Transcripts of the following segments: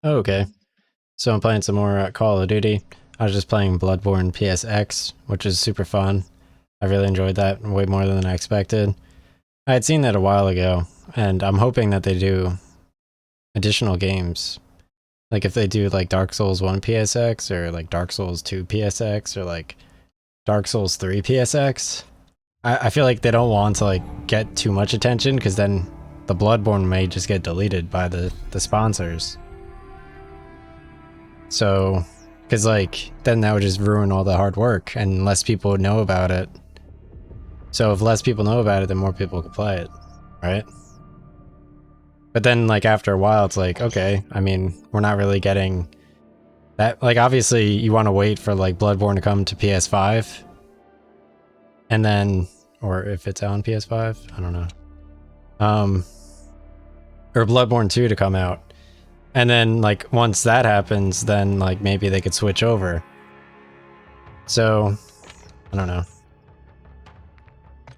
Oh, okay. So I'm playing some more Call of Duty. I was just playing Bloodborne PSX, which is super fun. I really enjoyed that way more than I expected. I had seen that a while ago, and I'm hoping that they do additional games. Like if they do like Dark Souls 1 PSX or like Dark Souls 2 PSX or like Dark Souls 3 PSX. I feel like they don't want to like get too much attention because then the Bloodborne may just get deleted by the sponsors. So, because like then that would just ruin all the hard work, and less people would know about it. So if less people know about it, then more people could play it, right? But then like after a while, it's like okay, I mean, we're not really getting that. Like obviously, you want to wait for like Bloodborne to come to PS5, and then or if it's on PS5, I don't know. Um, or Bloodborne 2 to come out. And then like once that happens, then like maybe they could switch over. So, I don't know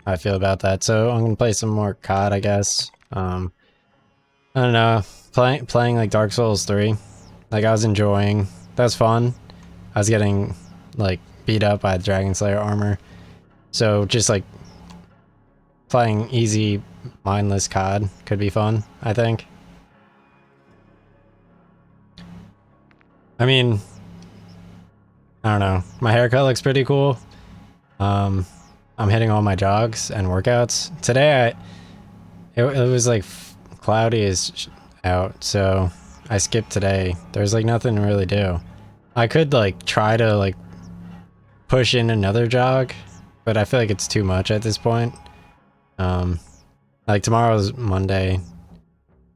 how I feel about that. So I'm gonna play some more COD, I guess. I don't know, playing like Dark Souls 3. Like I was enjoying. That was fun. I was getting like beat up by Dragon Slayer armor. So just like playing easy, mindless COD could be fun, I think. I mean, I don't know. My haircut looks pretty cool. Um, I'm hitting all my jogs and workouts. Today, it was like cloudy as out, so I skipped today. There's like nothing to really do. I could like try to like push in another jog, but I feel like it's too much at this point. Um, like tomorrow's Monday,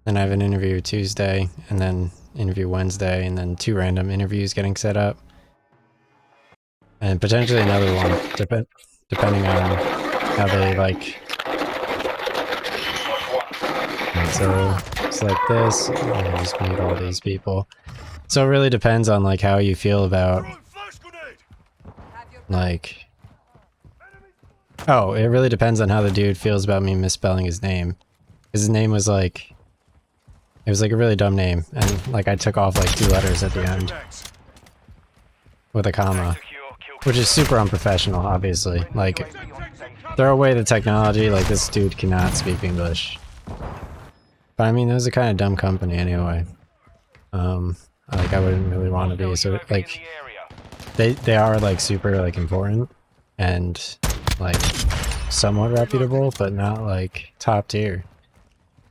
then I have an interview Tuesday, and then interview Wednesday, and then 2 random interviews getting set up. And potentially another one, depending on how they like. And so it's like this, and I just meet all these people. So it really depends on like how you feel about like. Oh, it really depends on how the dude feels about me misspelling his name. Because his name was like, it was like a really dumb name, and like I took off like 2 letters at the end with a comma, which is super unprofessional, obviously. Like, throw away the technology, like this dude cannot speak English. But I mean, it was a kind of dumb company anyway. Like I wouldn't really want to be, so like, they are like super like important and like somewhat reputable, but not like top tier.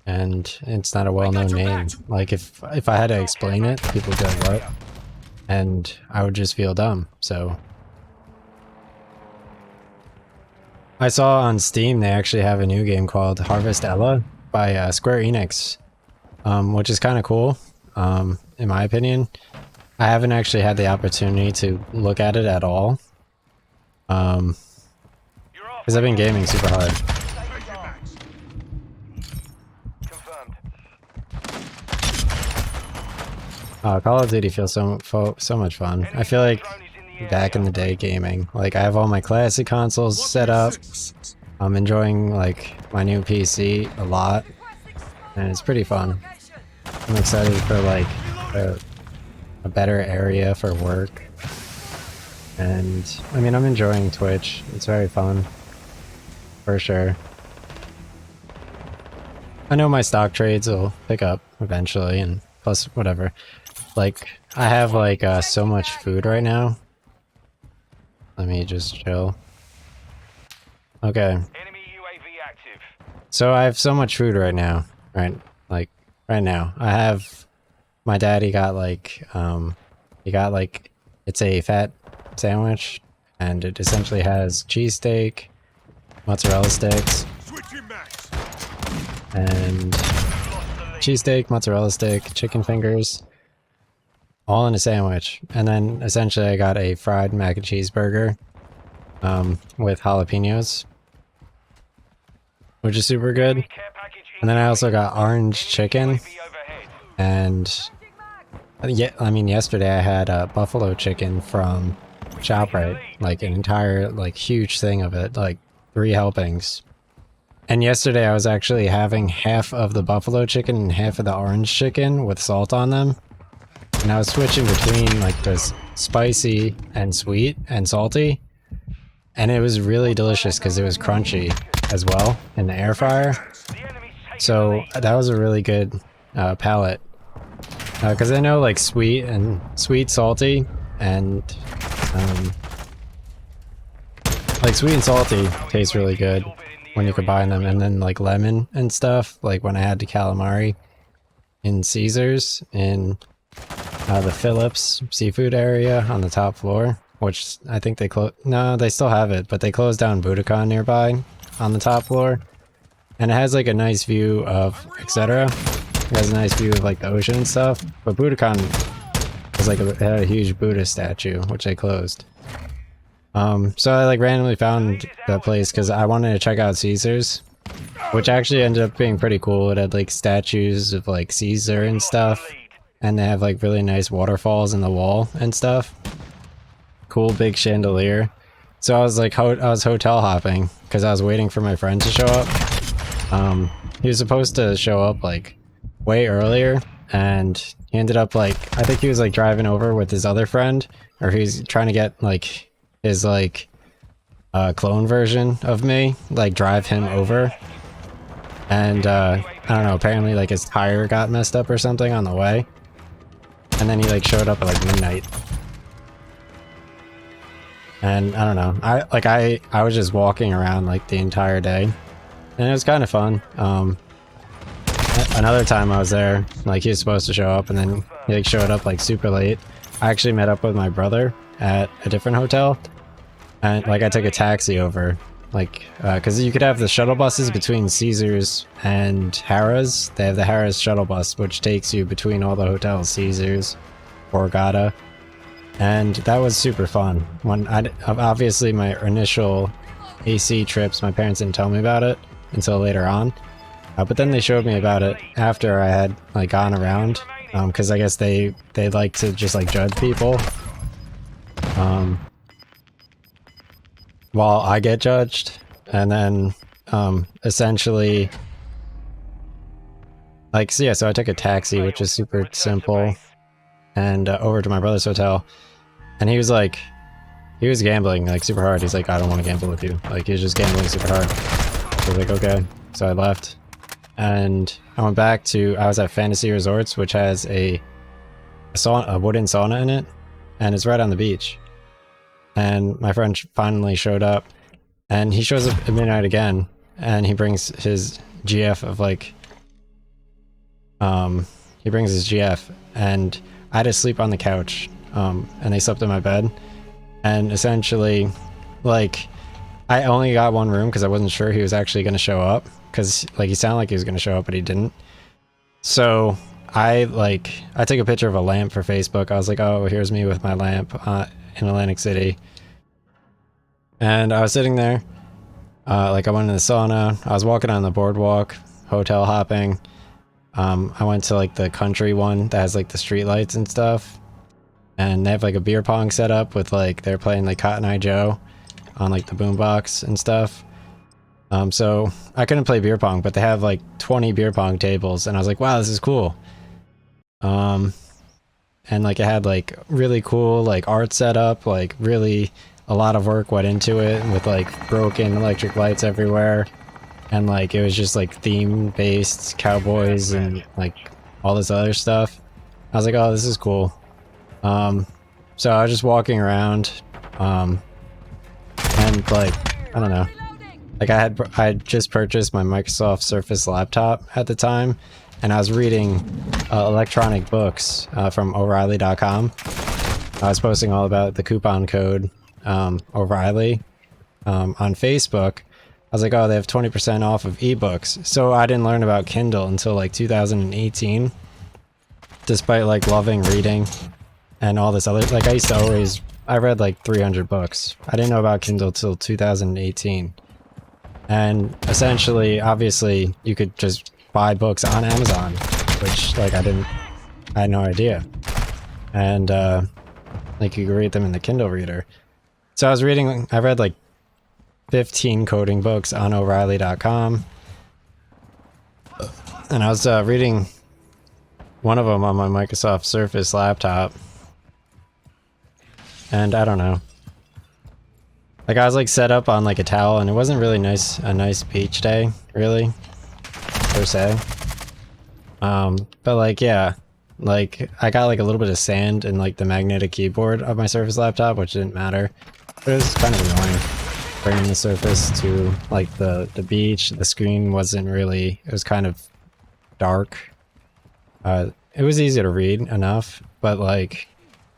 And it's not a well-known name. Like if I had to explain it, people would be like, what? And I would just feel dumb, so. I saw on Steam they actually have a new game called Harvest Ella by Square Enix, which is kind of cool, in my opinion. I haven't actually had the opportunity to look at it at all, because I've been gaming super hard. Call of Duty feels so much fun. I feel like back in the day gaming. Like I have all my classic consoles set up. I'm enjoying like my new PC a lot, and it's pretty fun. I'm excited for like a better area for work. And I mean, I'm enjoying Twitch. It's very fun. For sure. I know my stock trades will pick up eventually, and plus whatever. Like, I have like so much food right now. Let me just chill. Okay. So I have so much food right now. Right? Like, right now. I have... My daddy got like, he got like... It's a fat sandwich, and it essentially has cheesesteak, mozzarella sticks, and cheesesteak, mozzarella stick, chicken fingers, all in a sandwich. And then essentially I got a fried mac and cheese burger, with jalapenos, which is super good. And then I also got orange chicken, and yeah, I mean yesterday I had buffalo chicken from ShopRite, like an entire like huge thing of it, like 3 helpings. And yesterday I was actually having half of the buffalo chicken and half of the orange chicken with salt on them. and I was switching between like this spicy and sweet and salty, and it was really delicious because it was crunchy as well in the air fryer. So that was a really good palate, because I know like sweet, salty, and like sweet and salty taste really good when you combine them, and then like lemon and stuff, like when I had the calamari in Caesars in the Phillips seafood area on the top floor, which I think they closed. No, they still have it, but they closed down Budokan nearby on the top floor, and it has like a nice view of etc. It has a nice view of like the ocean and stuff, but Budokan was like it had a huge Buddha statue, which they closed. So I like randomly found that place because I wanted to check out Caesars, which actually ended up being pretty cool. It had like statues of like Caesar and stuff, and they have like really nice waterfalls in the wall and stuff. Cool big chandelier. So I was like, I was hotel hopping because I was waiting for my friend to show up. He was supposed to show up like way earlier, and he ended up like, I think he was like driving over with his other friend, or he's trying to get like his like clone version of me, like drive him over. And I don't know, apparently like his tire got messed up or something on the way. And then he like showed up at like midnight. And I don't know, I was just walking around like the entire day, and it was kind of fun. Another time I was there, like he was supposed to show up, and then he like showed up like super late. I actually met up with my brother at a different hotel, and like I took a taxi over, like because you could have the shuttle buses between Caesars and Harrah's. They have the Harrah's shuttle bus, which takes you between all the hotels, Caesars, Borgata, and that was super fun. When obviously my initial AC trips, my parents didn't tell me about it until later on, but then they showed me about it after I had like gone around, because I guess they like to just like judge people while I get judged. And then essentially like, so yeah, so I took a taxi, which is super simple, and over to my brother's hotel, and he was like, he was gambling like super hard. He's like, I don't want to gamble with you. Like he was just gambling super hard. I was like, okay. So I left, and I went back to, I was at Fantasy Resorts, which has a wooden sauna in it, and it's right on the beach. And my friend finally showed up, and he shows up at midnight again, and he brings his GF of like, he brings his GF, and I had to sleep on the couch, and they slept in my bed, and essentially, like, I only got one room because I wasn't sure he was actually going to show up, because like he sounded like he was going to show up, but he didn't. So I took a picture of a lamp for Facebook. I was like, oh, here's me with my lamp in Atlantic City. And I was sitting there, like I went in the sauna, I was walking on the boardwalk, hotel hopping. I went to like the country one that has like the street lights and stuff. And they have like a beer pong set up with like, they're playing like Cotton Eye Joe on like the boombox and stuff. So I couldn't play beer pong, but they have like 20 beer pong tables, and I was like, wow, this is cool. And like it had like really cool like art set up, like really a lot of work went into it with like broken electric lights everywhere, and like it was just like theme based cowboys and like all this other stuff. I was like, oh, this is cool. So I was just walking around, and like, I don't know, like I had just purchased my Microsoft Surface laptop at the time, and I was reading electronic books from O'Reilly.com. I was posting all about the coupon code O'Reilly on Facebook. I was like, oh, they have 20% off of ebooks. So I didn't learn about Kindle until like 2018, despite like loving reading and all this other, like I used to always, I read like 300 books. I didn't know about Kindle till 2018. And essentially, obviously, you could just buy books on Amazon, which like I had no idea. And like you could read them in the Kindle reader. So I read like 15 coding books on O'Reilly.com. And I was reading one of them on my Microsoft Surface laptop. And I don't know. Like, I was like set up on like a towel, and it wasn't really a nice beach day, really, per se. But like, yeah, like I got like a little bit of sand in like the magnetic keyboard of my Surface laptop, which didn't matter. But it was kind of annoying bringing the Surface to like the beach. The screen wasn't really, it was kind of dark. It was easy to read enough, but like,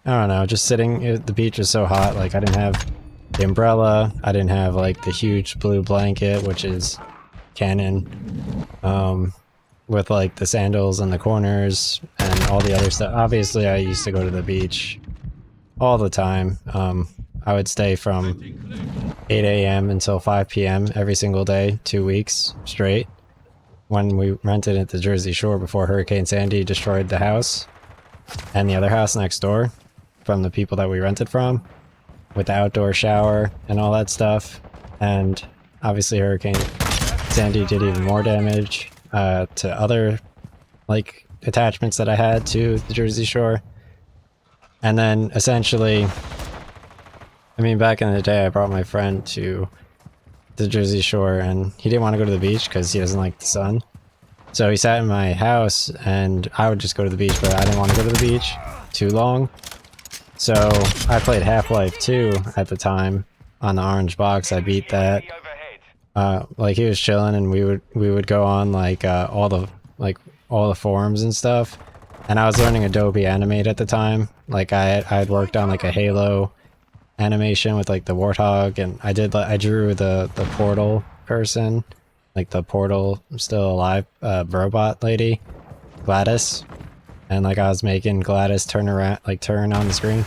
I don't know, just sitting at the beach was so hot. Like, I didn't have the umbrella, I didn't have like the huge blue blanket, which is canon, with like the sandals in the corners and all the other stuff. Obviously, I used to go to the beach all the time. I would stay from 8 a.m. until 5 p.m. every single day, 2 weeks straight, when we rented at the Jersey Shore before Hurricane Sandy destroyed the house and the other house next door from the people that we rented from, with the outdoor shower and all that stuff. And obviously Hurricane Sandy did even more damage to other like attachments that I had to the Jersey Shore. And then essentially, I mean, back in the day, I brought my friend to the Jersey Shore, and he didn't want to go to the beach because he doesn't like the sun. So he sat in my house, and I would just go to the beach, but I didn't want to go to the beach too long. So I played Half-Life 2 at the time on the orange box. I beat that. Like, he was chilling, and we would go on like all the forums and stuff. And I was learning Adobe Animate at the time. Like, I had worked on like a Halo animation with like the warthog, and I drew the Portal person, like the Portal still alive robot lady, Gladys. And like I was making Gladys turn on the screen.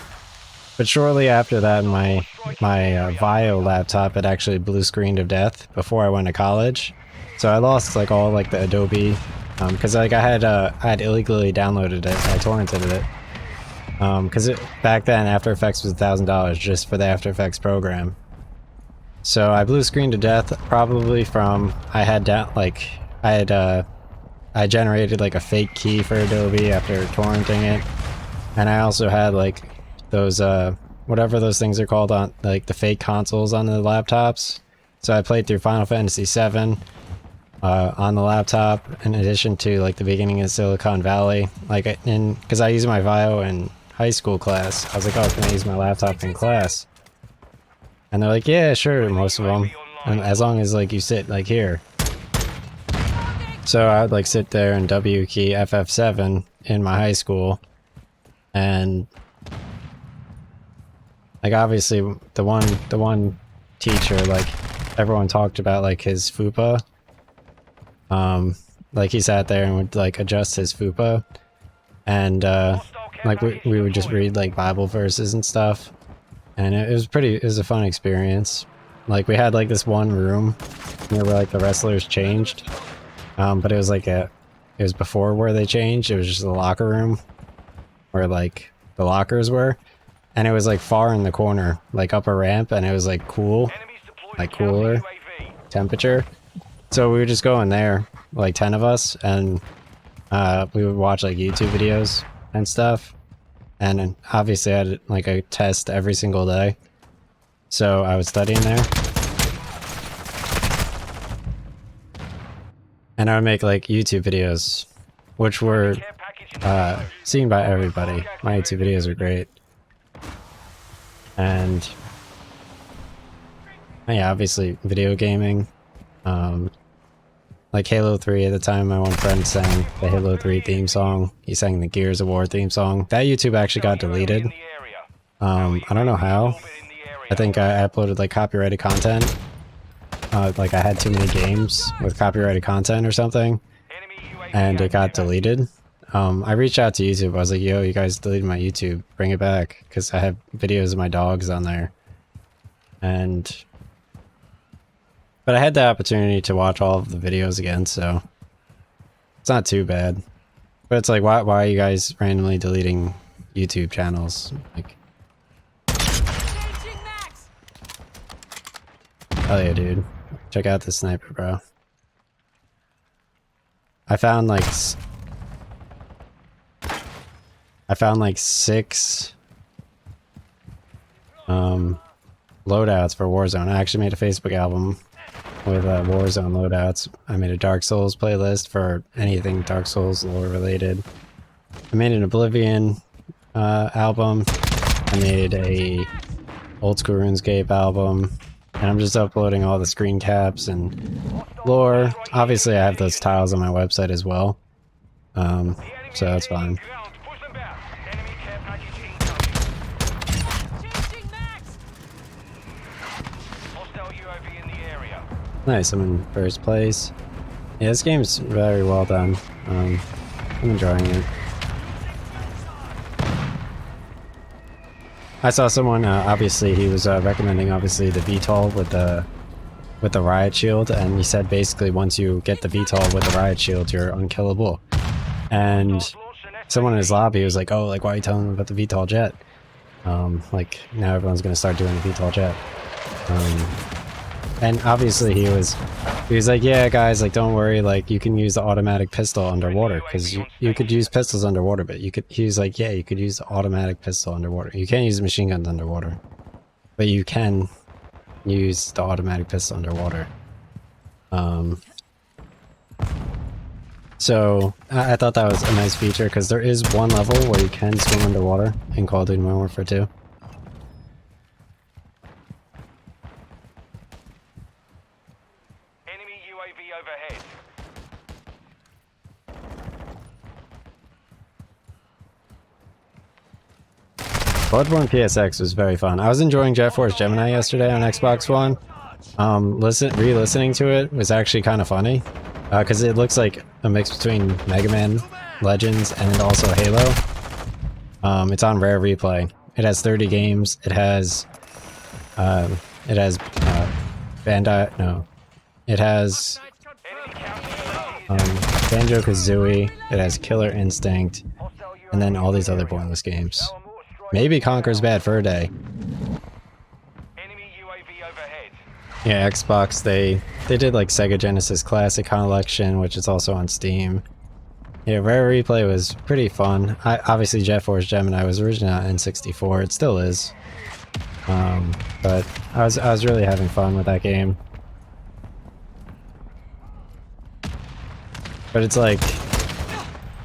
But shortly after that, my Vio laptop had actually blue screened to death before I went to college. So I lost like all like the Adobe, because like I had illegally downloaded it. I torrented it. Because back then After Effects was $1,000 just for the After Effects program. So I blue screened to death probably from I generated like a fake key for Adobe after torrenting it, and I also had like those whatever those things are called on like the fake consoles on the laptops. So I played through Final Fantasy VII on the laptop, in addition to like the beginning of Silicon Valley. Like, because I used my Vio in high school class, I was like, oh, can I use my laptop in class? And they're like, yeah, sure, most of them, and as long as like you sit like here. So I would like sit there and W key FF7 in my high school, and like obviously the one teacher, like everyone talked about like his FUPA. Like he sat there and would like adjust his FUPA, and like we would just read like Bible verses and stuff, and it was a fun experience. Like, we had like this one room where like the wrestlers changed. But it was like it was before where they changed. It was just the locker room where like the lockers were, and it was like far in the corner, like up a ramp, and it was like cool, like cooler temperature. So we would just go in there, like 10 of us, and we would watch like YouTube videos and stuff. And then obviously I had like a test every single day, so I was studying there. And I would make like YouTube videos, which were seen by everybody. My YouTube videos are great. And yeah, obviously video gaming. Like Halo 3 at the time, my one friend sang the Halo 3 theme song. He sang the Gears of War theme song. That YouTube actually got deleted. I don't know how. I think I uploaded like copyrighted content. Like I had too many games with copyrighted content or something, and it got deleted. I reached out to YouTube. I was like, yo, you guys deleted my YouTube, bring it back, because I have videos of my dogs on there. But I had the opportunity to watch all of the videos again, so it's not too bad. But it's like, why are you guys randomly deleting YouTube channels? Like, hell yeah, dude. Check out this sniper, bro. I found like I found like 6 loadouts for Warzone. I actually made a Facebook album with Warzone loadouts. I made a Dark Souls playlist for anything Dark Souls lore related. I made an Oblivion album. I made a Old School RuneScape album. And I'm just uploading all the screen caps and lore. Obviously I have those tiles on my website as well. So that's fine. Nice, I'm in first place. Yeah, this game's very well done. I'm enjoying it. I saw someone, obviously he was recommending obviously the VTOL with the riot shield, and he said basically once you get the VTOL with the riot shield, you're unkillable. And someone in his lobby was like, oh, like why are you telling them about the VTOL jet? Like now everyone's gonna start doing the VTOL jet. And obviously he was like, yeah guys, like don't worry, like you can use the automatic pistol underwater, because you could use pistols underwater, but he was like, yeah, you could use the automatic pistol underwater. You can't use machine guns underwater, but you can use the automatic pistol underwater. So I thought that was a nice feature, because there is one level where you can swim underwater in Call of Duty Modern Warfare 2. Bloodborne PSX was very fun. I was enjoying Jet Force Gemini yesterday on Xbox One. Re-listening to it was actually kind of funny, because it looks like a mix between Mega Man Legends and also Halo. It's on Rare Replay. It has 30 games. It has Bandai. No, it has Banjo-Kazooie. It has Killer Instinct, and then all these other pointless games. Maybe Conker's Bad Fur Day. Yeah, Xbox, they did like Sega Genesis Classic Collection, which is also on Steam. Yeah, Rare Replay was pretty fun. Obviously Jet Force Gemini was originally on N64, it still is. But I was really having fun with that game. But it's like,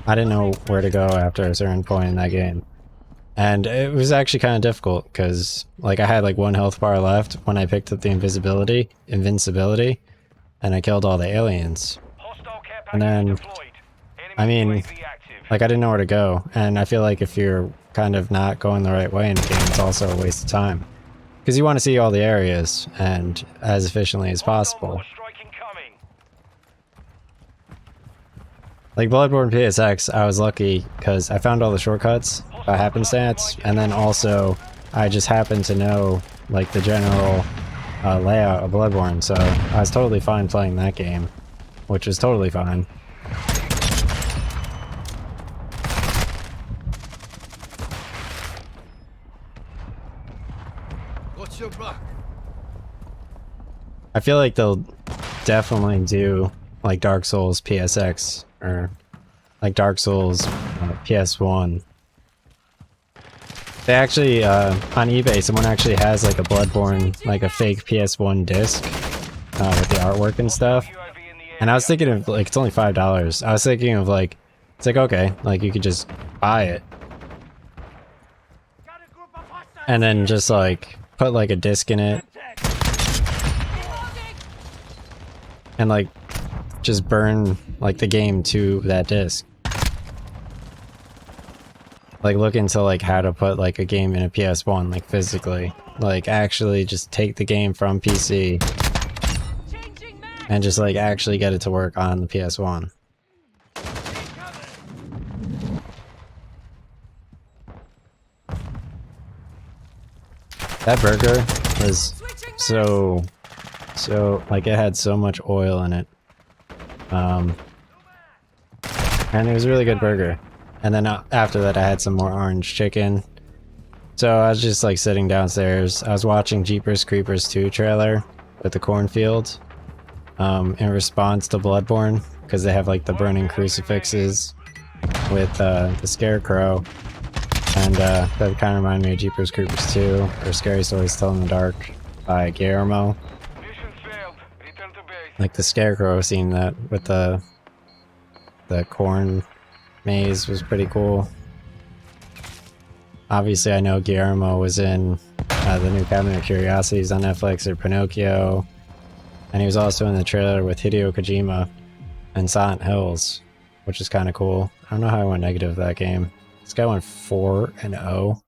I didn't know where to go after a certain point in that game. And it was actually kind of difficult, because like I had like 1 health bar left when I picked up the invincibility, and I killed all the aliens. And then, I mean, like I didn't know where to go, and I feel like if you're kind of not going the right way in the game, it's also a waste of time. Because you want to see all the areas, and as efficiently as possible. Like Bloodborne PSX, I was lucky because I found all the shortcuts by happenstance, and then also I just happened to know like the general layout of Bloodborne, so I was totally fine playing that game, which was totally fine. What's your back? I feel like they'll definitely do like Dark Souls PSX, or like Dark Souls PS1. They actually, on eBay, someone actually has like a Bloodborne, like a fake PS1 disc with the artwork and stuff. And I was thinking of like, it's only $5. I was thinking of like, it's like, okay, like you could just buy it. And then just like, put like a disc in it. And like, just burn like the game to that disc. Like look into like how to put like a game in a PS1, like physically. Like actually just take the game from PC and just like actually get it to work on the PS1. That burger was so like it had so much oil in it. And it was a really good burger. And then after that I had some more orange chicken. So I was just like sitting downstairs. I was watching Jeepers Creepers 2 trailer with the cornfield in response to Bloodborne, because they have like the burning crucifixes with the scarecrow. And that kind of reminded me of Jeepers Creepers 2, or Scary Stories Told in the Dark by Guillermo. Like the scarecrow scene that with the corn maze was pretty cool. Obviously, I know Guillermo was in the new Cabinet of Curiosities on Netflix, or Pinocchio, and he was also in the trailer with Hideo Kojima and Silent Hills, which is kind of cool. I don't know how I went negative that game. This guy went 4-0.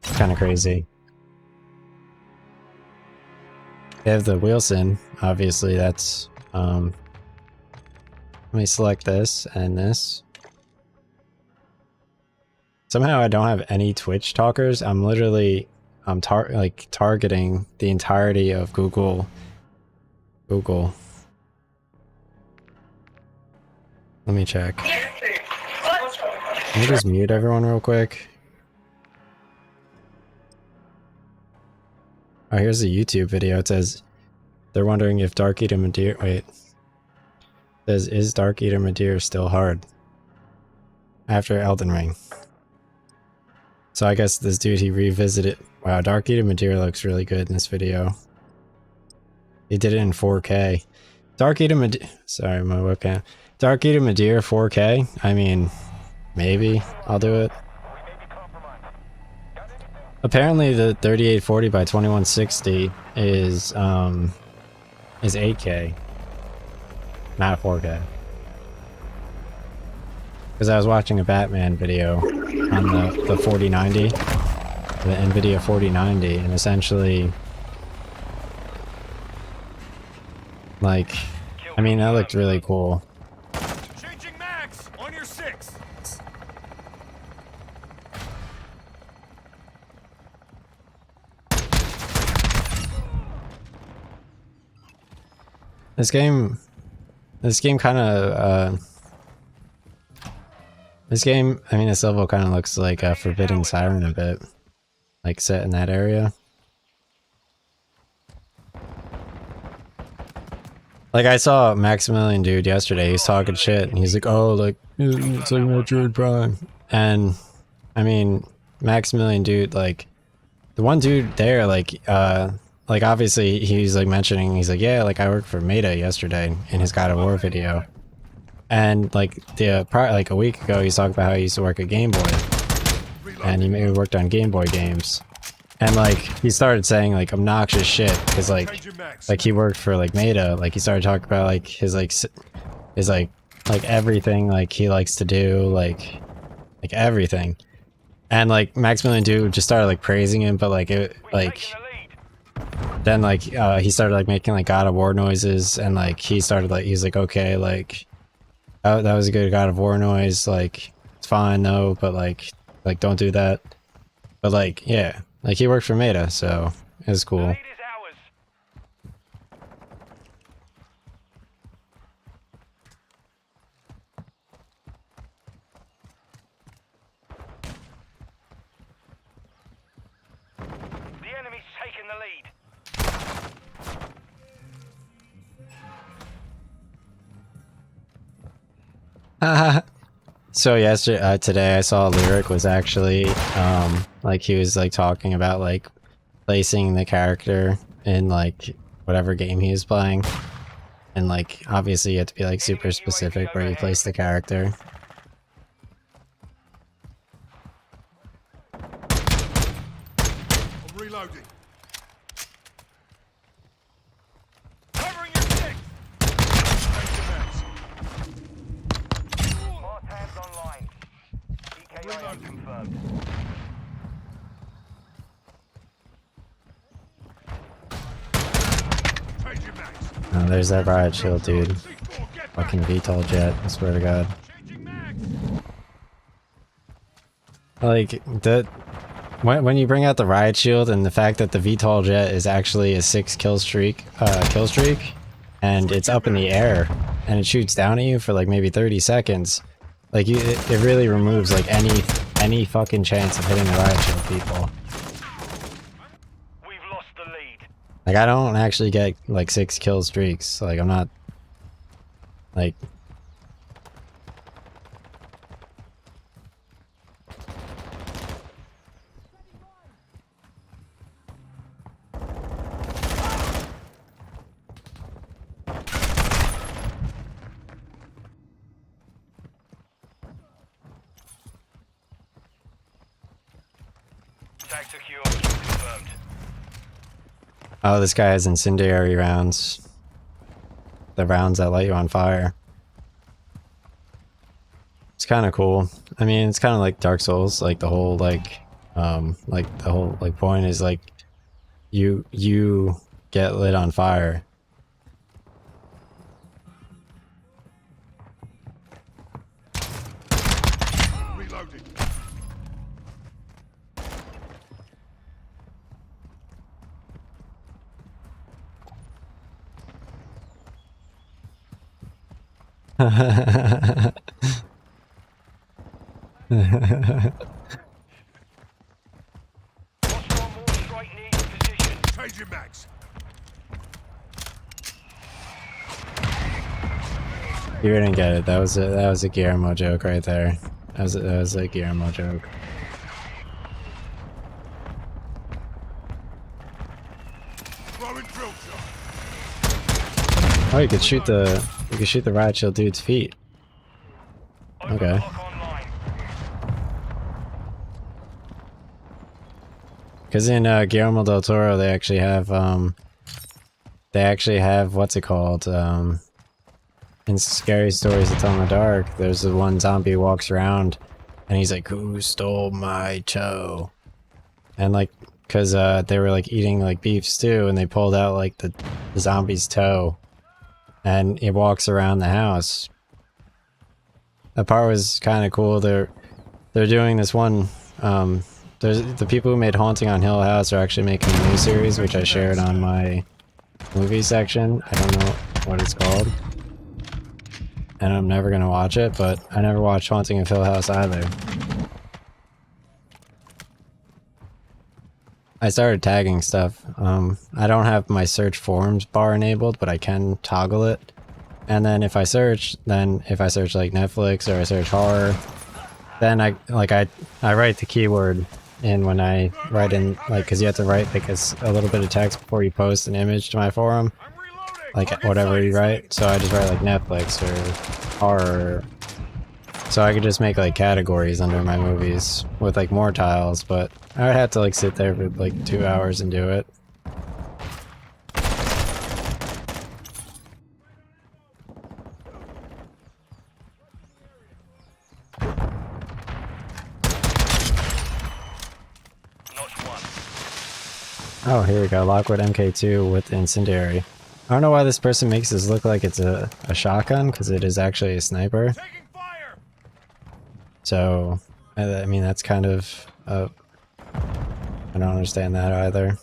Kind of crazy. They have the Wilson, obviously. That's let me select this and this. Somehow I don't have any Twitch talkers. I'm literally targeting the entirety of Google. Let me check. Let me just mute everyone real quick. Oh, here's a YouTube video. It says they're wondering if Dark Eater Madeira. Wait. It says, is Dark Eater Madeira still hard after Elden Ring? So I guess this dude, he revisited. Wow, Dark Eater Madeira looks really good in this video. He did it in 4K. Dark Eater Madeira. Sorry, my webcam. Dark Eater Madeira 4K. I mean, maybe I'll do it. Apparently, the 3840 by 2160 is 8K, not 4K. Because I was watching a Batman video on the 4090, the NVIDIA 4090, and essentially, like, I mean, that looked really cool. Changing mags on your 6. This game kind of, I mean, this level kind of looks like a Forbidden Siren a bit. Like, set in that area. Like, I saw Maximilian dude yesterday, he's talking shit, and he's like, oh, like, it's like Metroid Prime. And, I mean, Maximilian dude, like, the one dude there, like, obviously, he's, like, mentioning, he's like, yeah, like, I worked for Meta yesterday in his God of War video. And, like, like, a week ago, he's talking about how he used to work at Game Boy. And he maybe worked on Game Boy games. And, like, he started saying, like, obnoxious shit, because, like, he worked for, like, Meta. Like, he started talking about, like, his everything, like, he likes to do, like, everything. And, like, Maximilian dude just started, like, praising him, but, like, then, like, he started, like, making, like, God of War noises, and, like, he started, like, he's like, okay, like, that was a good God of War noise, like, it's fine, though, but, like, don't do that. But, like, yeah, like, he worked for Meta, so it was cool. The enemy's taken the lead. So yesterday, today I saw Lyric was actually, like, he was, like, talking about, like, placing the character in, like, whatever game he was playing. And, like, obviously you have to be, like, super specific where you place the character. I'm reloading. Covering your 6. Smart hands online. PKI confirmed. Changing mags. Oh, there's that riot shield, dude. Fucking VTOL jet, I swear to God. Changing mags. Like, when you bring out the riot shield and the fact that the VTOL jet is actually a 6 kill streak, and it's up in the air, and it shoots down at you for like maybe 30 seconds, like, it really removes like any fucking chance of hitting the riot shield, people. We've lost the lead. Like, I don't actually get like 6 kill streaks, like, I'm not, like, Tag secure. Confirmed. Oh, this guy has incendiary rounds. The rounds that light you on fire. It's kind of cool. I mean, it's kind of like Dark Souls. Like the whole point is like you get lit on fire. Reloading. Hostile more strike needs position. Changing mags. You didn't get it. That was a Guillermo joke right there. That was a Guillermo joke. Throwing drill shot. Oh, you could shoot the riot shield dude's feet. Okay. Overclock online. Because in Guillermo del Toro, they actually have what's it called? In Scary Stories to Tell in the Dark, there's the one zombie who walks around, and he's like, "Who stole my toe?" And like, cause they were like eating like beef stew, and they pulled out like the zombie's toe, and it walks around the house. That part was kind of cool. They're doing this one. There's the people who made Haunting on Hill House are actually making a new series, which I shared on my movie section. I don't know what it's called, and I'm never gonna watch it. But I never watched Haunting of Hill House either. I started tagging stuff. I don't have my search forums bar enabled, but I can toggle it. And then if I search like Netflix or I search horror, then I write the keyword in when I write in, like, because you have to write like a little bit of text before you post an image to my forum, like whatever you write. So I just write like Netflix or horror. So I could just make like categories under my movies with like more tiles, but I would have to like sit there for like 2 hours and do it. Oh, here we go. Lockwood MK2 with Incendiary. I don't know why this person makes this look like it's a shotgun, because it is actually a sniper. Taking fire. So, I mean, that's kind of... I don't understand that either.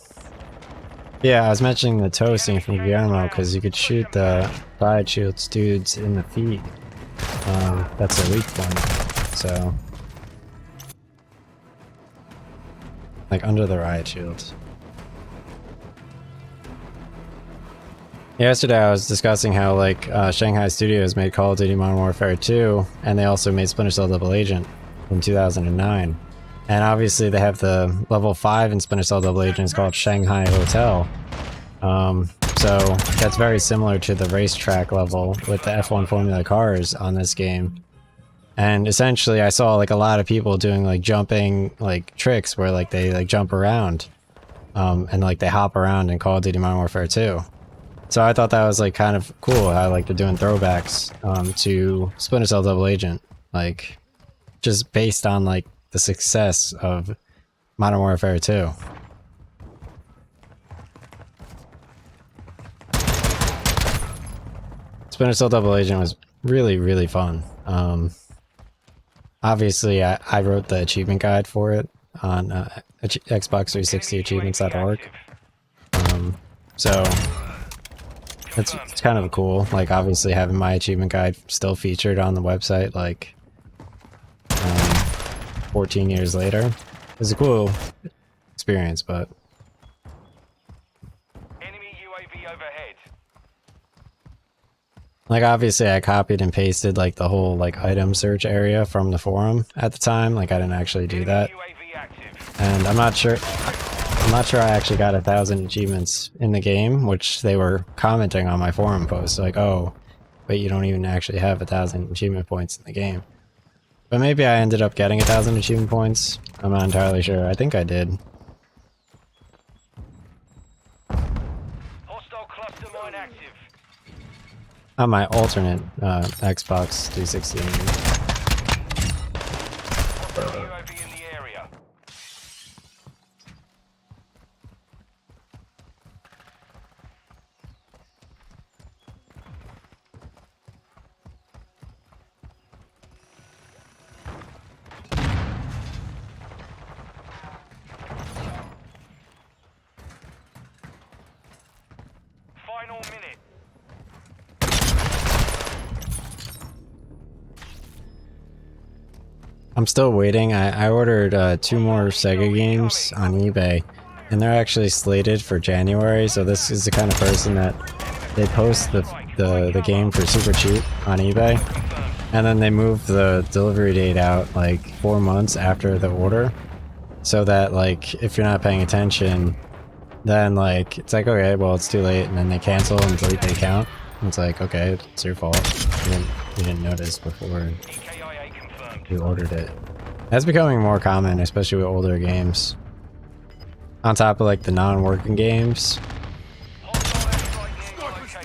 Yeah, I was mentioning the toe scene from Guillermo, because you could shoot the riot shields dudes in the feet. That's a weak point. So... like, under the riot shields. Yesterday I was discussing how like Shanghai Studios made Call of Duty Modern Warfare 2, and they also made Splinter Cell Double Agent in 2009. And obviously they have the level 5 in Splinter Cell Double Agent, it's called Shanghai Hotel. So that's very similar to the racetrack level with the F1 Formula cars on this game. And essentially I saw like a lot of people doing like jumping like tricks where like they like jump around and like they hop around in Call of Duty Modern Warfare 2. So I thought that was like kind of cool how like they're doing throwbacks to Splinter Cell Double Agent, like just based on like the success of Modern Warfare 2. Splinter Cell Double Agent was really, really fun. Obviously I wrote the achievement guide for it on Xbox360achievements.org. So it's kind of cool, like obviously having my achievement guide still featured on the website like 14 years later. It's a cool experience, but Enemy UAV overhead. like obviously I copied and pasted like the whole like item search area from the forum at the time. Like I didn't actually do that, UAV active. and I'm not sure I actually got 1,000 achievements in the game, which they were commenting on my forum post, like, oh, but you don't even actually have 1,000 achievement points in the game. But maybe I ended up getting 1,000 achievement points. I'm not entirely sure. I think I did. On my alternate Xbox 360. UAV in the area. Final minute. I'm still waiting. I ordered 2 more Sega games on eBay, and they're actually slated for January. So this is the kind of person that they post the game for super cheap on eBay, and then they move the delivery date out like 4 months after the order, so that like if you're not paying attention, then like it's like, okay, well it's too late, and then they cancel and delete the account. And it's like, okay, it's your fault. You didn't notice before EKIA confirmed. you ordered it. That's becoming more common, especially with older games. On top of like the non-working games. Hostile airstrike near your location.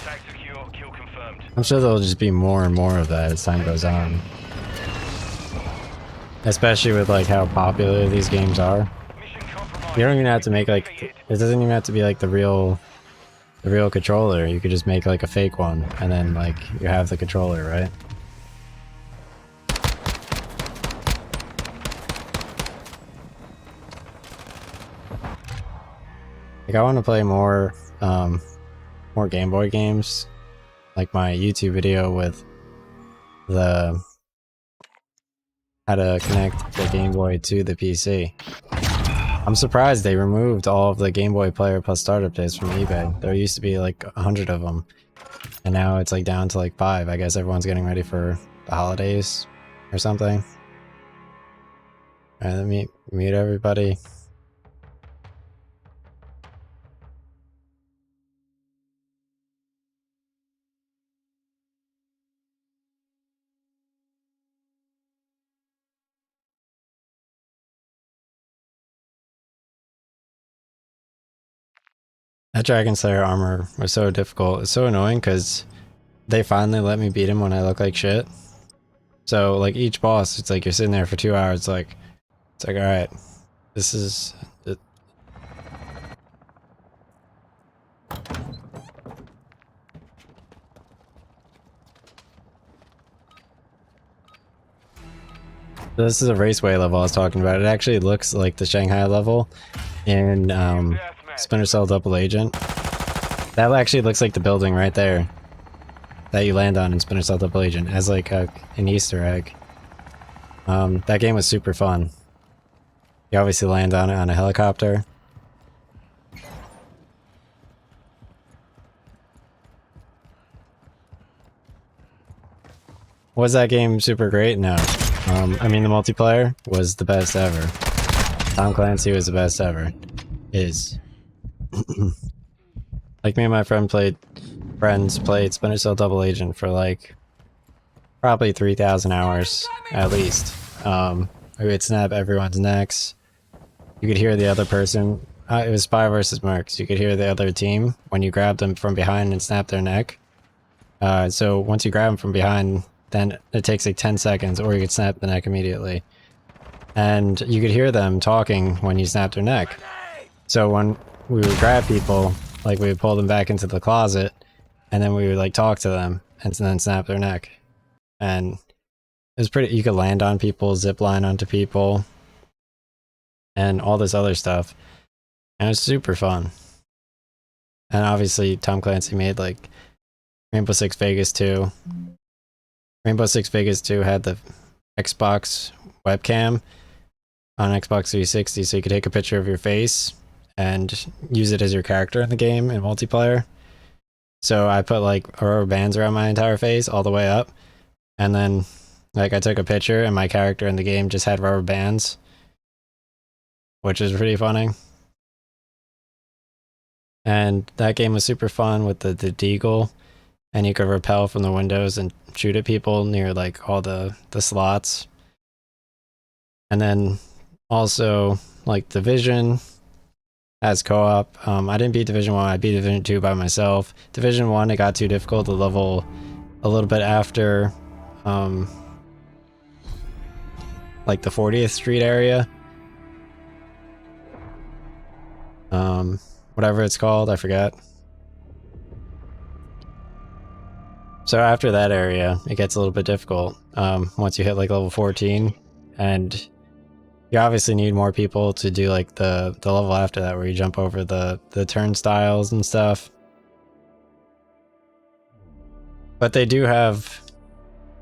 Tag secure. Kill confirmed. I'm sure there'll just be more and more of that as time goes on. Especially with like how popular these games are. Mission compromised. You don't even have to make like, it doesn't even have to be like the real controller. You could just make like a fake one, and then like you have the controller, right? Like I want to play more Game Boy games, like my YouTube video with the how to connect the Game Boy to the PC. I'm surprised they removed all of the Game Boy Player Plus startup days from eBay. There used to be like 100 of them, and now it's like down to like 5. I guess everyone's getting ready for the holidays or something. Alright, let me mute everybody. That Dragon Slayer armor was so difficult. It's so annoying because they finally let me beat him when I look like shit. So like each boss, it's like you're sitting there for 2 hours. It's like all right, this is it. This is a raceway level I was talking about. It actually looks like the Shanghai level in Splinter Cell Double Agent. That actually looks like the building right there that you land on in Splinter Cell Double Agent as like an Easter egg. That game was super fun. You obviously land on it on a helicopter. Was that game super great? No. I mean, the multiplayer was the best ever. Tom Clancy was the best ever. Is. Like me and my friends played Splinter Cell Double Agent for like probably 3,000 hours at least. We would snap everyone's necks. You could hear the other person. It was Spy versus Mercs. You could hear the other team when you grabbed them from behind and snap their neck. So once you grab them from behind, then it takes like 10 seconds, or you could snap the neck immediately. And you could hear them talking when you snap their neck. So when we would grab people, like we would pull them back into the closet, and then we would like talk to them, and then snap their neck. And it was pretty, you could land on people, zip line onto people, and all this other stuff. And it was super fun. And obviously Tom Clancy made like Rainbow Six Vegas 2. Rainbow Six Vegas 2 had the Xbox webcam on Xbox 360, so you could take a picture of your face and use it as your character in the game in multiplayer. So I put like rubber bands around my entire face all the way up, and then like I took a picture and my character in the game just had rubber bands, which is pretty funny. And that game was super fun with the deagle, and you could rappel from the windows and shoot at people near like all the slots. And then also like Division as co-op. I didn't beat Division 1, I beat Division 2 by myself. Division 1, it got too difficult to level a little bit after, like the 40th Street area. Whatever it's called, I forget. So after that area, it gets a little bit difficult, once you hit like level 14, and you obviously need more people to do like the level after that where you jump over the turnstiles and stuff. But they do have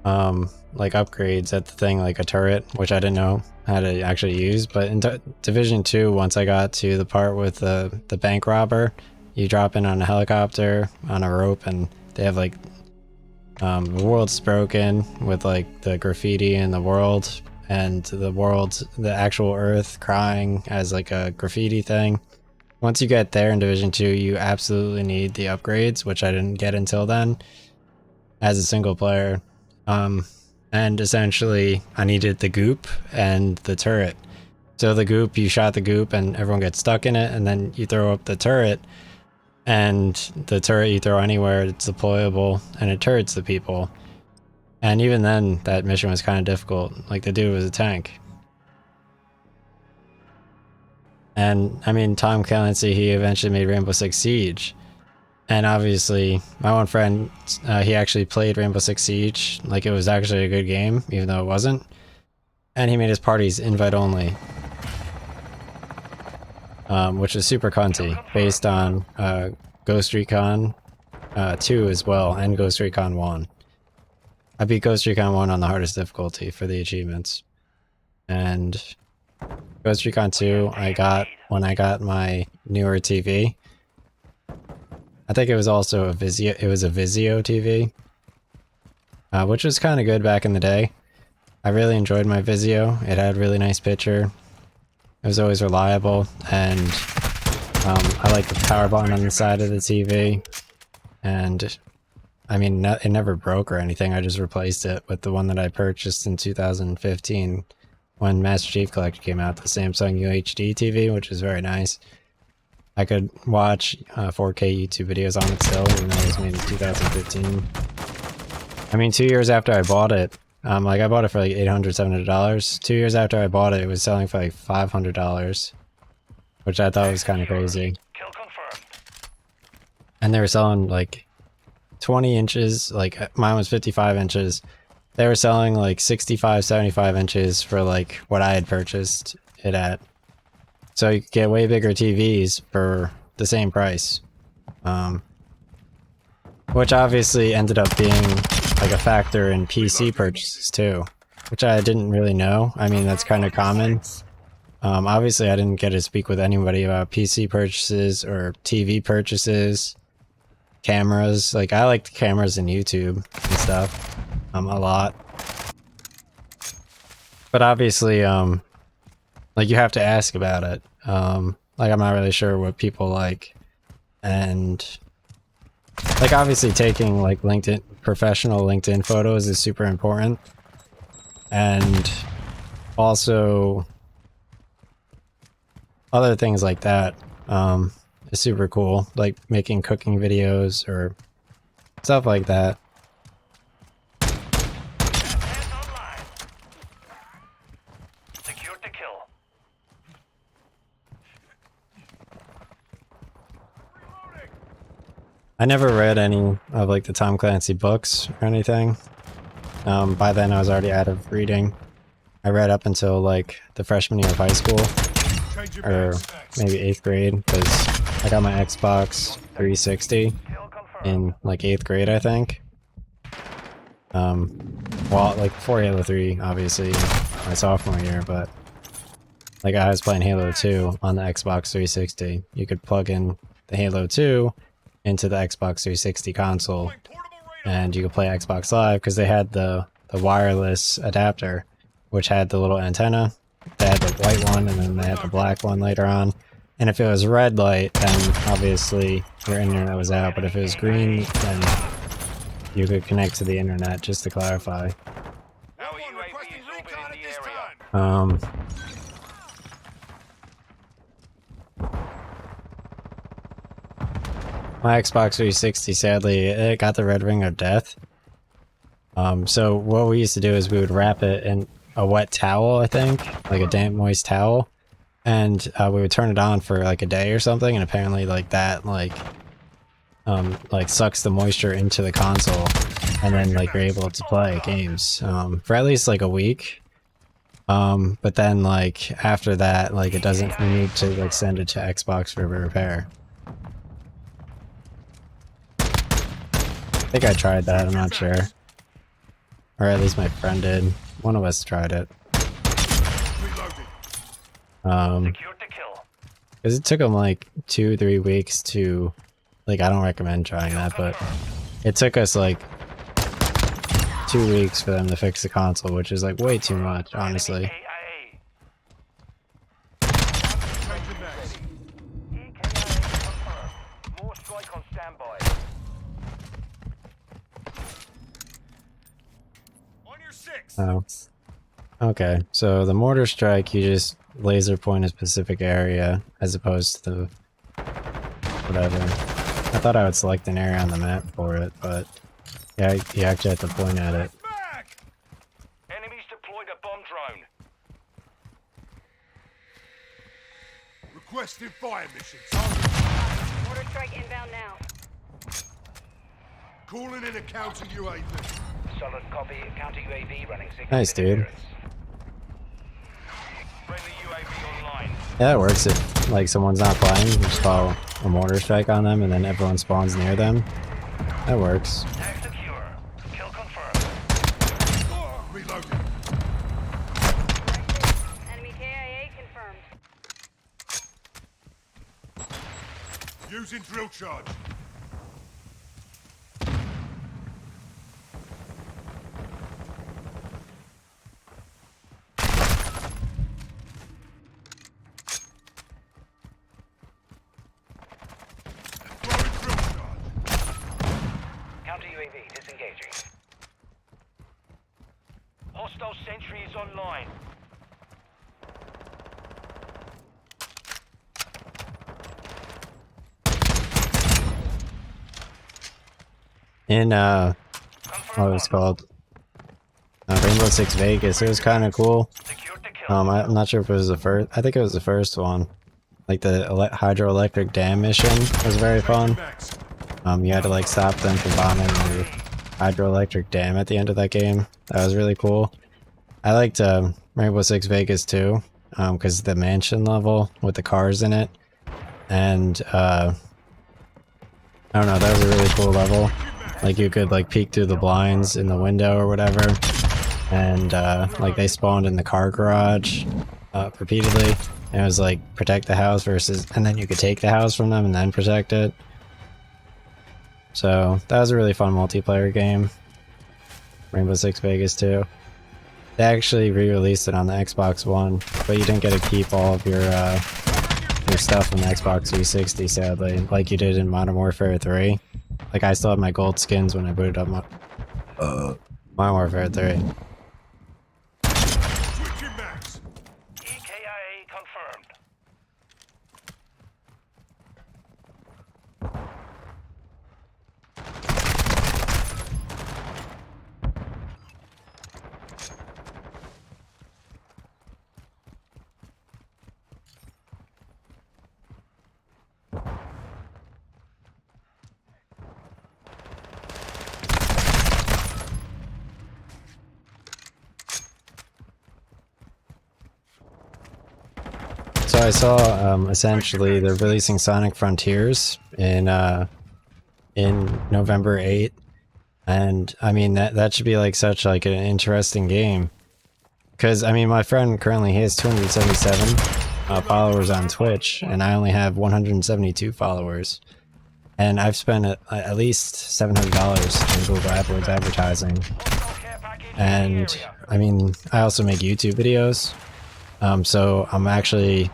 like upgrades at the thing, like a turret, which I didn't know how to actually use. But in Division 2, once I got to the part with the bank robber, you drop in on a helicopter on a rope, and they have like the world's broken with like the graffiti in the world, and the actual Earth crying as like a graffiti thing. Once you get there in Division 2, you absolutely need the upgrades, which I didn't get until then as a single player. And essentially I needed the goop and the turret. So the goop, you shot the goop and everyone gets stuck in it, and then you throw up the turret, and the turret you throw anywhere, it's deployable, and it turrets the people. And even then, that mission was kind of difficult. Like, the dude was a tank. And I mean, Tom Clancy, he eventually made Rainbow Six Siege. And obviously, my one friend, he actually played Rainbow Six Siege like it was actually a good game, even though it wasn't. And he made his parties invite only, which is super cunty, based on Ghost Recon 2 as well, and Ghost Recon 1. I beat Ghost Recon 1 on the hardest difficulty for the achievements. And Ghost Recon 2, I got when I got my newer TV. I think it was also a Vizio. It was a Vizio TV, which was kind of good back in the day. I really enjoyed my Vizio. It had really nice picture. It was always reliable, and I like the power button on the side of the TV. And I mean, it never broke or anything. I just replaced it with the one that I purchased in 2015 when Master Chief Collection came out, the Samsung UHD TV, which is very nice. I could watch 4K YouTube videos on it still, even though it was made in 2015. I mean, 2 years after I bought it, like I bought it for like $800, $700. 2 years after I bought it, it was selling for like $500, which I thought was kind of crazy. Kill confirmed. And they were selling like 20 inches, like mine was 55 inches. They were selling like 65, 75 inches for like what I had purchased it at. So you could get way bigger TVs for the same price. Which obviously ended up being like a factor in PC purchases too, which I didn't really know. I mean, that's kind of common. Obviously I didn't get to speak with anybody about PC purchases or TV purchases, cameras. Like, I liked cameras in YouTube and stuff, a lot. But obviously, like, you have to ask about it. Like, I'm not really sure what people like. And like, obviously taking like professional LinkedIn photos is super important. And also other things like that is super cool, like making cooking videos or stuff like that. Hands online. Secured the kill. I never read any of like the Tom Clancy books or anything. By then I was already out of reading. I read up until like the freshman year of high school, Change your or mags. maybe 8th grade, because I got my Xbox 360 Kill confirmed. in like 8th grade, I think. Well, like before Halo 3, obviously, my sophomore year, but like I was playing Halo 2 on the Xbox 360. You could plug in the Halo 2 into the Xbox 360 console, Portable radar. and you could play Xbox Live because they had the wireless adapter, which had the little antenna. They had the white one, and then they had the black one later on. And if it was red light, then obviously your internet was out. But if it was green, then you could connect to the internet, just to clarify. Our One UAV requesting is recon at orbiting this the area. time. my Xbox 360, sadly, it got the red ring of death. So what we used to do is we would wrap it in a wet towel, I think, like a damp moist towel, and we would turn it on for like a day or something, and apparently like that like sucks the moisture into the console, and then like you're able to play games for at least like a week. But then like after that, like it doesn't, you need to like send it to Xbox for repair. I think I tried that, I'm not sure. Or at least my friend did. One of us tried it. Reloading. Secured the kill. Because it took them like 2-3 weeks to, like, I don't recommend trying that, but it took us like 2 weeks for them to fix the console, which is like way too much, honestly. KIA. Changing mags. EKIA confirmed. More strike on standby. On your 6. Oh. Okay, so the mortar strike, you just laser point a specific area as opposed to the whatever. I thought I would select an area on the map for it, but yeah, you actually have to point at it. Mag. Enemies deployed a bomb drone. Requesting fire missions. Mortar strike inbound now. Calling in a counter UAV. Solid copy. Counter UAV running signal. Nice, dude. Friendly UAV online. Yeah, that works if like someone's not playing, you just call a mortar strike on them and then everyone spawns near them. That works. Tag secure. Kill confirmed. Reloading. Enemy KIA confirmed. Using drill charge. Throwing drill charge. Counter UAV disengaging. Hostile sentry is online. In what was it called? Rainbow Six Vegas. It was kind of cool. Secured the kill. I'm not sure if it was the first. I think it was the first one. Like the hydroelectric dam mission was very fun. Mags. You had to like stop them from bombing the hydroelectric dam at the end of that game. That was really cool. I liked Rainbow Six Vegas too, because the mansion level with the cars in it, and I don't know, that was a really cool level. Like you could like peek through the blinds in the window or whatever, and like they spawned in the car garage repeatedly. And it was like protect the house versus, and then you could take the house from them and then protect it. So that was a really fun multiplayer game. Rainbow Six Vegas too. They actually re-released it on the Xbox One, but you didn't get to keep all of your stuff on the Xbox 360, sadly, like you did in Modern Warfare 3. Like I still have my gold skins when I booted up my Modern Warfare 3. Switching mags. EKIA confirmed. So I saw essentially they're releasing Sonic Frontiers in November 8th, and I mean that should be like such like an interesting game, because I mean my friend currently he has 277 followers on Twitch and I only have 172 followers, and I've spent at least $700 on Google AdWords advertising, Hostile care package in the and area. I mean I also make YouTube videos, so I'm actually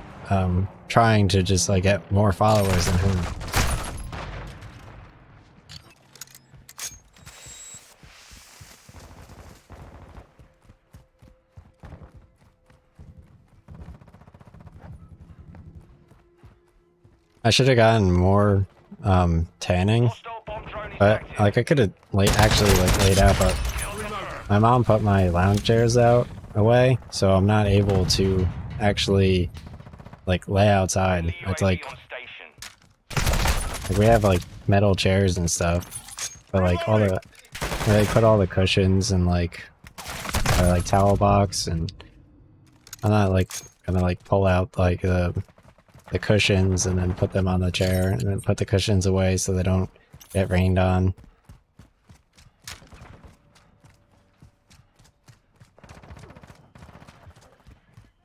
trying to just like get more followers than him. I should have gotten more tanning, Hostile bomb drone but detected. like I could have actually like laid out, but Kill confirmed. my mom put my lounge chairs out away, so I'm not able to actually like lay outside. It's UAV like on station. we have like metal chairs and stuff, but like all the where they put all the cushions and like towel box, and I'm not like gonna like pull out like the cushions and then put them on the chair and then put the cushions away so they don't get rained on.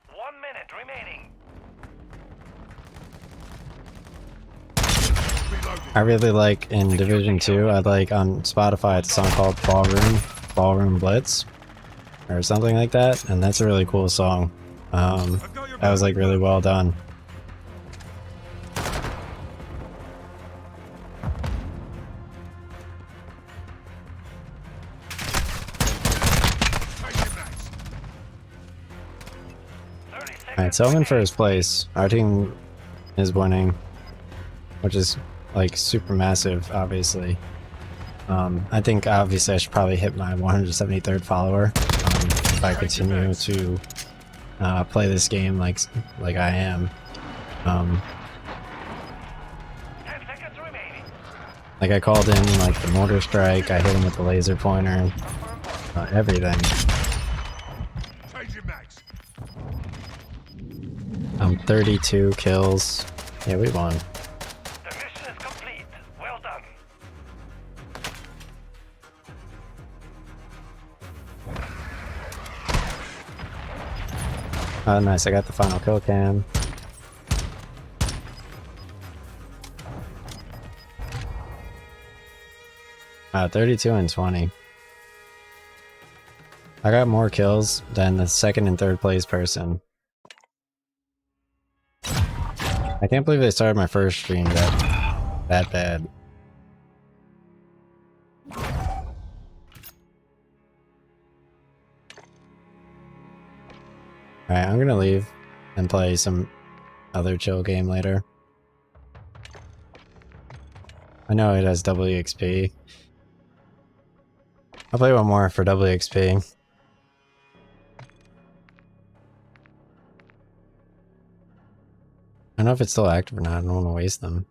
1 minute remaining. Reloading. I really like in Division 2, I like on Spotify it's a song called Ballroom Blitz or something like that, and that's a really cool song. That was like really well done. Take your max. 30 seconds. Alright, so I'm in first place. Our team is winning, which is like super massive, obviously. I think obviously I should probably hit my 173rd follower if I continue to play this game like I am. 10 seconds remaining. Like I called in like the mortar strike, I hit him with the laser pointer, everything. Take your max. 32 kills. Yeah, we won. The mission is complete. Well done. Oh, nice. I got the final kill cam. Wow, 32 and 20. I got more kills than the second and third place person. I can't believe they started my first stream that bad. Alright, I'm gonna leave and play some other chill game later. I know it has WXP. I'll play one more for WXP. I don't know if it's still active or not. I don't want to waste them.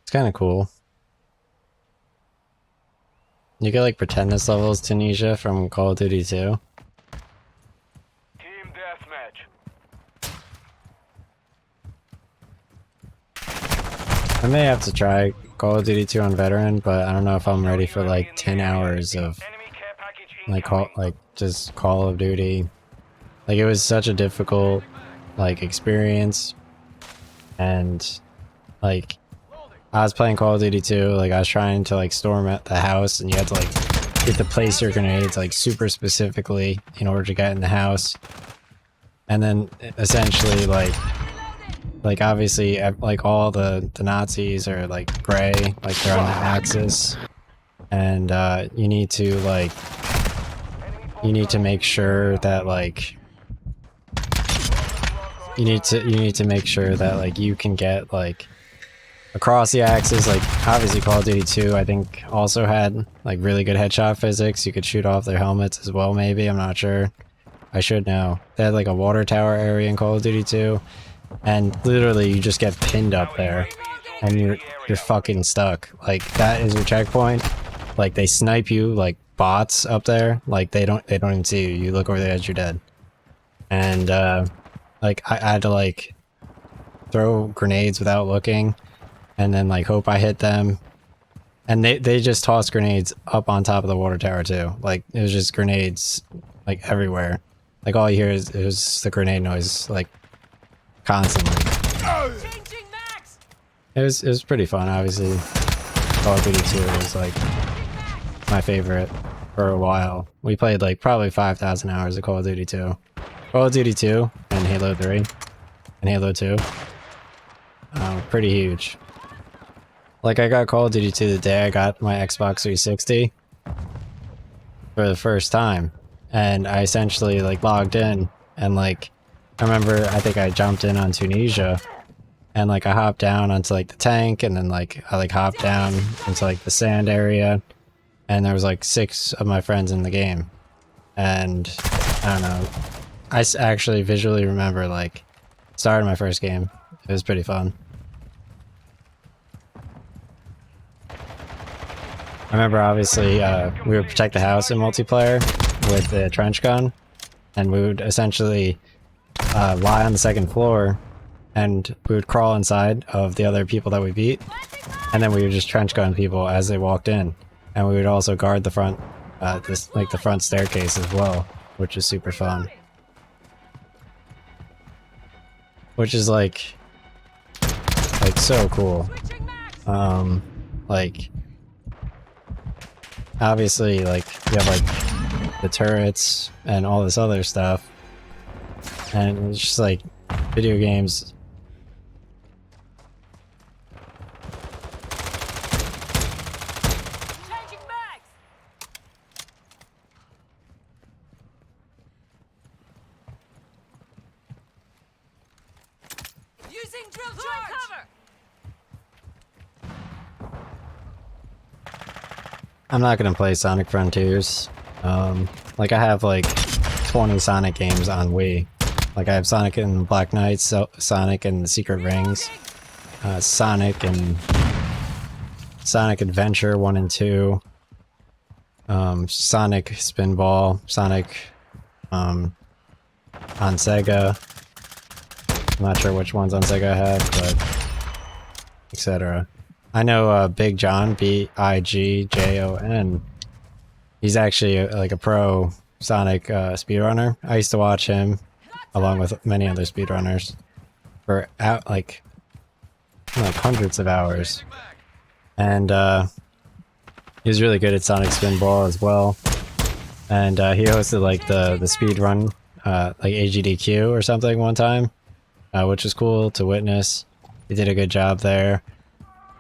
It's kind of cool. You get like pretendness levels, Tunisia, from Call of Duty 2. Team deathmatch. I may have to try Call of Duty 2 on veteran, but I don't know if I'm ready for like 10 hours of Enemy care package like just Call of Duty. Like it was such a difficult like experience, and like I was playing Call of Duty 2, like I was trying to like storm at the house, and you had to like get to place your grenades like super specifically in order to get in the house. And then essentially like obviously like all the Nazis are like gray, like they're on the Axis, and you need to make sure that like you need to make sure that like you can get like across the Axis. Like obviously Call of Duty 2 I think also had like really good headshot physics. You could shoot off their helmets as well, maybe, I'm not sure. I should know. They had like a water tower area in Call of Duty 2, and literally you just get pinned up there and you're fucking stuck. Like that is your checkpoint. Like they snipe you like bots up there. Like they don't even see you. You look over the edge, you're dead. And like I had to like throw grenades without looking, and then like hope I hit them. And they just tossed grenades up on top of the water tower too. Like it was just grenades like everywhere. Like all you hear is it was the grenade noise like constantly. It was pretty fun. Obviously Call of Duty 2 was like my favorite. for a while. We played like probably 5,000 hours of Call of Duty 2. Call of Duty 2 and Halo 3 and Halo 2. Pretty huge. Like I got Call of Duty 2 the day I got my Xbox 360 for the first time. And I essentially like logged in and like, I remember I think I jumped in on Tunisia and like I hopped down onto like the tank and then like I like hopped down into like the sand area and there was like 6 of my friends in the game. And I don't know, I actually visually remember like starting my first game. It was pretty fun. I remember obviously we would protect the house in multiplayer with the trench gun, and we would essentially lie on the second floor and we would crawl inside of the other people that we beat, and then we would just trench gun people as they walked in, and we would also guard the front the front staircase as well, which is super fun. Which is like so cool. Like obviously like you have like the turrets and all this other stuff, and it's just like video games. Changing mags. Using drill charge. Cover. I'm not gonna play Sonic Frontiers. Like I have like 20 Sonic games on Wii. Like I have Sonic and Black Knight, Sonic and the Secret Rings, Sonic and Sonic Adventure 1 and 2, Sonic Spinball, Sonic on Sega. I'm not sure which ones on Sega I have, but etc. I know Big John, BIGJON. He's actually like a pro Sonic speedrunner. I used to watch him along with many other speedrunners for like hundreds of hours. And he was really good at Sonic Spinball as well. And he hosted like the speed run, like AGDQ or something one time, which was cool to witness. He did a good job there.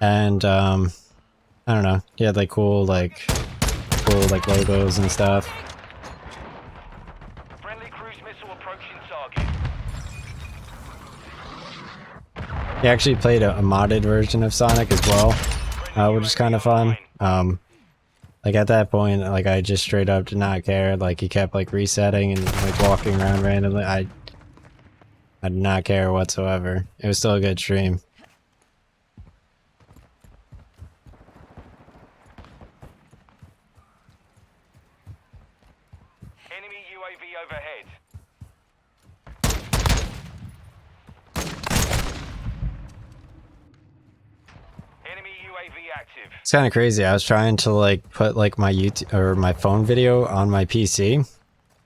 And I don't know, he had like cool logos and stuff. Friendly cruise missile approaching target. He actually played a modded version of Sonic as well, which is kind of fun. Like at that point, like I just straight up did not care. Like he kept like resetting and like walking around randomly. I did not care whatsoever. It was still a good stream. Enemy UAV overhead. Enemy UAV active. It's kind of crazy. I was trying to like put like my YouTube or my phone video on my PC,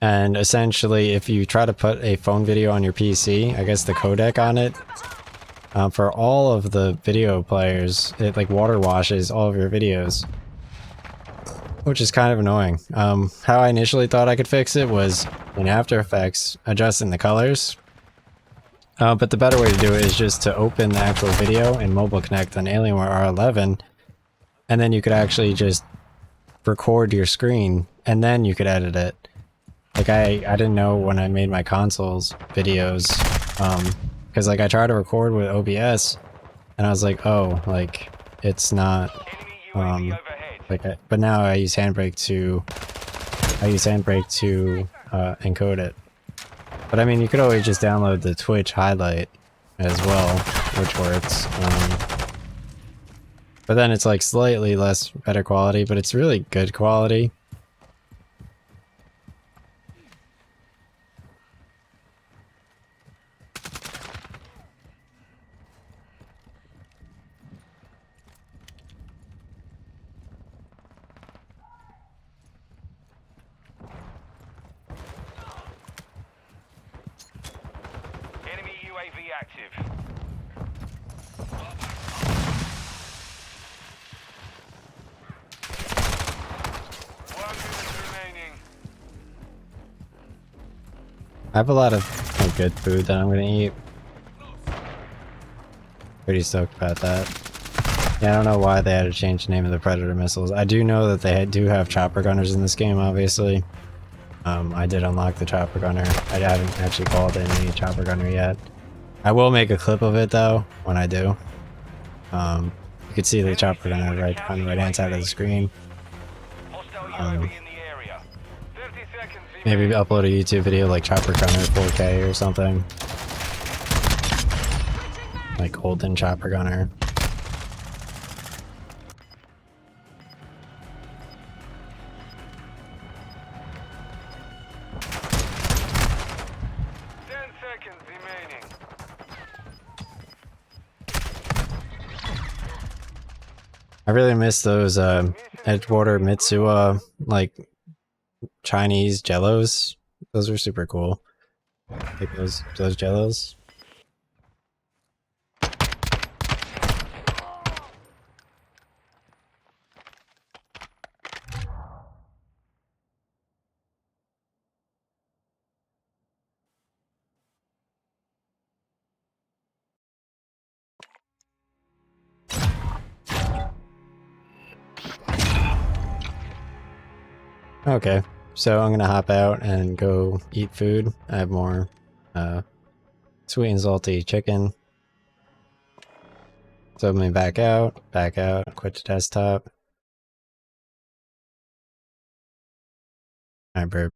and essentially if you try to put a phone video on your PC, I guess the codec on it, for all of the video players, it like water washes all of your videos, which is kind of annoying. How I initially thought I could fix it was in After Effects, adjusting the colors. But the better way to do it is just to open the actual video in Mobile Connect on Alienware R11, and then you could actually just record your screen, and then you could edit it. Like I didn't know when I made my consoles videos, because like I tried to record with OBS, and I was like, oh, like it's not, Enemy UAV overhead. like, but now I use Handbrake to encode it. But I mean, you could always just download the Twitch highlight as well, which works. But then it's like slightly better quality, but it's really good quality. Enemy UAV active. One minute I have a lot of like, good food that I'm gonna eat. Pretty stoked about that. Yeah, I don't know why they had to change the name of the Predator missiles. I do know that they do have chopper gunners in this game, obviously. I did unlock the chopper gunner. I haven't actually called in any chopper gunner yet. I will make a clip of it though, when I do. You can see the chopper gunner right on the right hand side of the screen. Hostile UAV in the area. 30 seconds Maybe remaining. upload a YouTube video like chopper gunner 4K or something. Like Holden chopper gunner. Remaining. I really miss those Edgewater Mitsuwa like Chinese jellos. Those are super cool. Like those jellos. Okay, so I'm gonna hop out and go eat food. I have more sweet and salty chicken. So let me back out, quit the desktop. Alright,